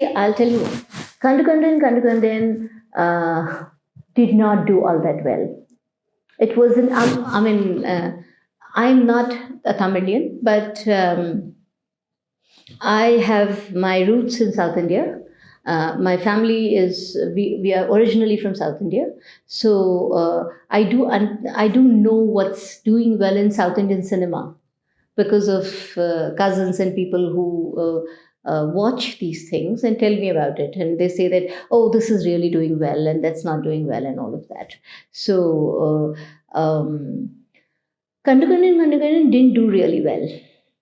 I'll tell you, Kandukondain did not do all that well. It wasn't, I'm not a Tamilian, but I have my roots in South India. My family we are originally from South India, so I do know what's doing well in South Indian cinema because of cousins and people who watch these things and tell me about it, and they say that, oh, this is really doing well and that's not doing well and all of that. So Kandukondain didn't do really well,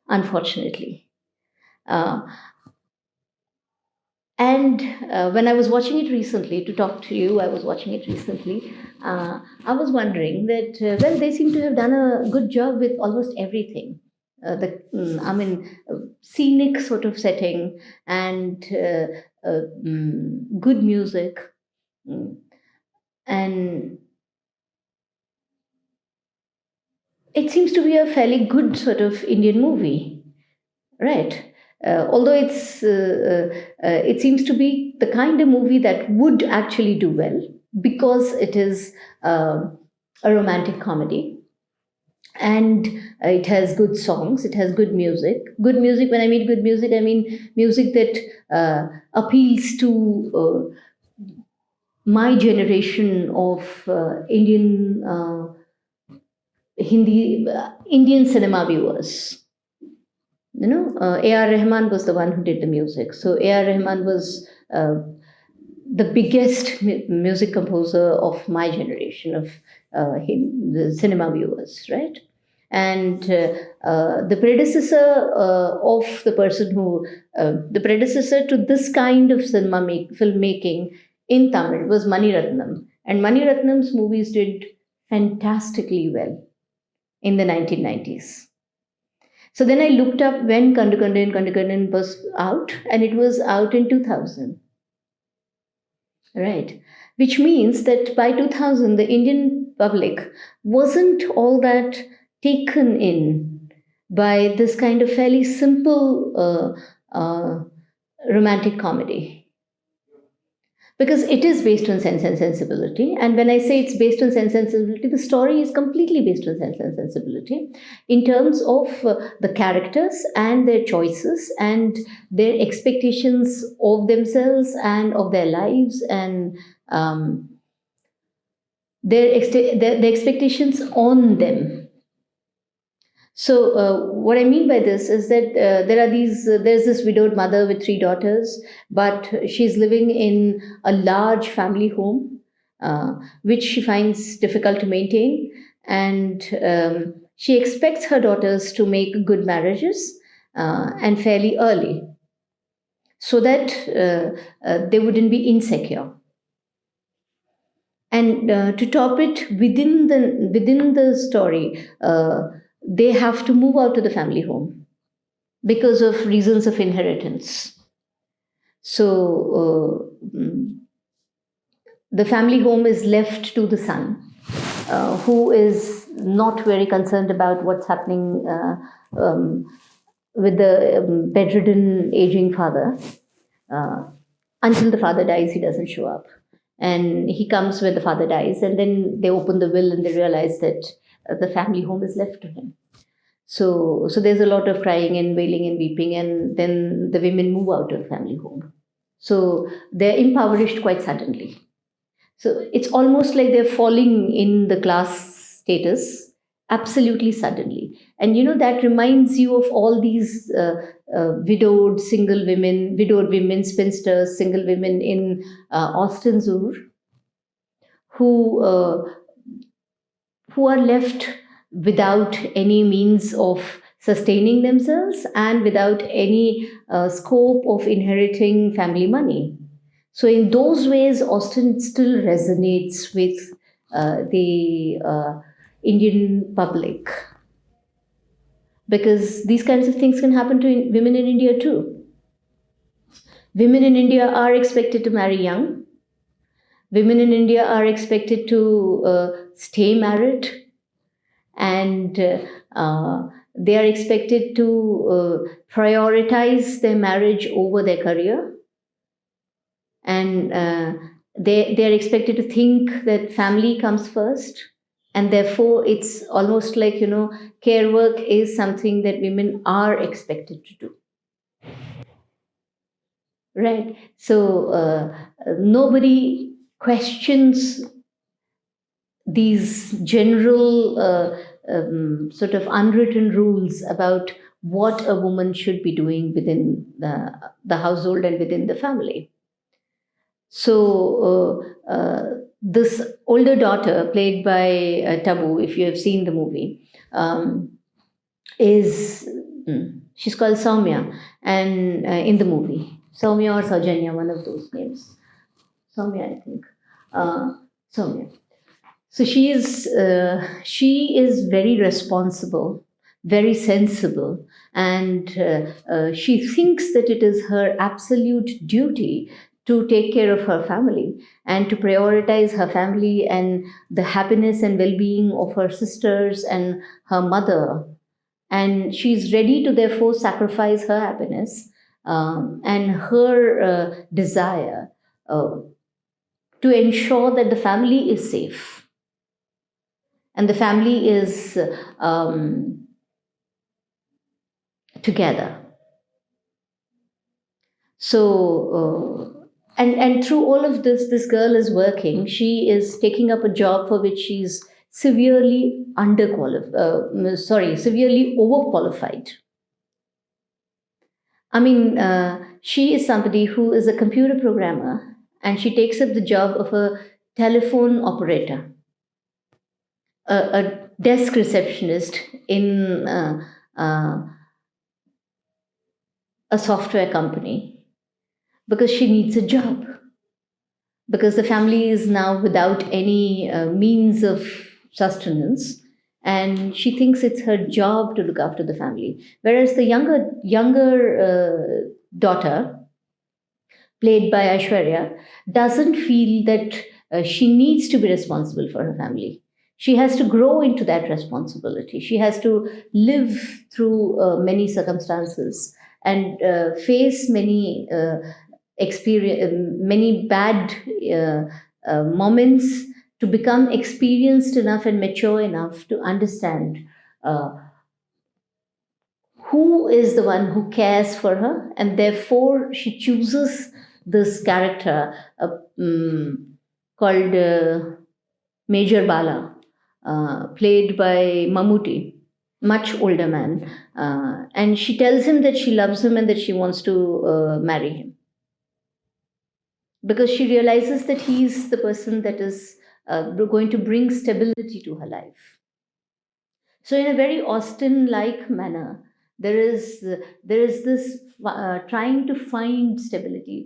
unfortunately. Uh, and when I was watching it recently, to talk to you, I was watching it recently. I was wondering that, well, they seem to have done a good job with almost everything. Scenic sort of setting and good music. Mm, and it seems to be a fairly good sort of Indian movie, right? Although it seems to be the kind of movie that would actually do well because it is a romantic comedy, and it has good songs, it has good music. Good music, when I mean good music, I mean music that appeals to my generation of Indian cinema viewers. A.R. Rahman was the one who did the music. So A.R. Rahman was the biggest music composer of my generation of the cinema viewers, right? And the predecessor of the person who, the predecessor to this kind of filmmaking in Tamil was Mani Ratnam. And Mani Ratnam's movies did fantastically well in the 1990s. So then I looked up when Kandukondain was out, and it was out in 2000. Right. Which means that by 2000, the Indian public wasn't all that taken in by this kind of fairly simple romantic comedy. Because it is based on Sense and Sensibility. And when I say it's based on Sense and Sensibility, the story is completely based on Sense and Sensibility in terms of the characters and their choices and their expectations of themselves and of their lives, and their expectations on them. So what I mean by this is that there's this widowed mother with three daughters, but she's living in a large family home, which she finds difficult to maintain, and she expects her daughters to make good marriages and fairly early, so that they wouldn't be insecure. And to top it, within the story, they have to move out of the family home because of reasons of inheritance. So the family home is left to the son, who is not very concerned about what's happening with the bedridden, aging father. Until the father dies, he doesn't show up. And he comes when the father dies, and then they open the will and they realize that the family home is left to him. So there's a lot of crying and wailing and weeping, and then the women move out of the family home. So they're impoverished quite suddenly. So it's almost like they're falling in the class status absolutely suddenly. And that reminds you of all these widowed women, spinsters, single women in Austin Zur, who are left without any means of sustaining themselves and without any scope of inheriting family money. So in those ways, Austin still resonates with the Indian public, because these kinds of things can happen to women in India too. Women in India are expected to marry young. Women in India are expected to stay married, and they are expected to prioritize their marriage over their career. and they're expected to think that family comes first, and therefore it's almost like, care work is something that women are expected to do, right? So nobody questions these general sort of unwritten rules about what a woman should be doing within the household and within the family. So this older daughter, played by Tabu, if you have seen the movie, is she's called Soumya, and in the movie, Soumya or Saujanya, one of those names, Soumya, I think, Soumya. So she is very responsible, very sensible, and she thinks that it is her absolute duty to take care of her family and to prioritize her family and the happiness and well-being of her sisters and her mother. And she's ready to therefore sacrifice her happiness and her desire to ensure that the family is safe and the family is together. So, and through all of this, this girl is working. She is taking up a job for which she's severely severely overqualified. I mean, she is somebody who is a computer programmer, and she takes up the job of a telephone operator, a desk receptionist in a software company, because she needs a job, because the family is now without any means of sustenance, and she thinks it's her job to look after the family. Whereas the younger daughter, played by Aishwarya, doesn't feel that she needs to be responsible for her family. She has to grow into that responsibility. She has to live through many circumstances and face many many bad moments, to become experienced enough and mature enough to understand who is the one who cares for her, and therefore she chooses this character called Major Bala, played by Mammootty, much older man, and she tells him that she loves him and that she wants to marry him, because she realizes that he's the person that is going to bring stability to her life. So, in a very Austen-like manner, there is this trying to find stability,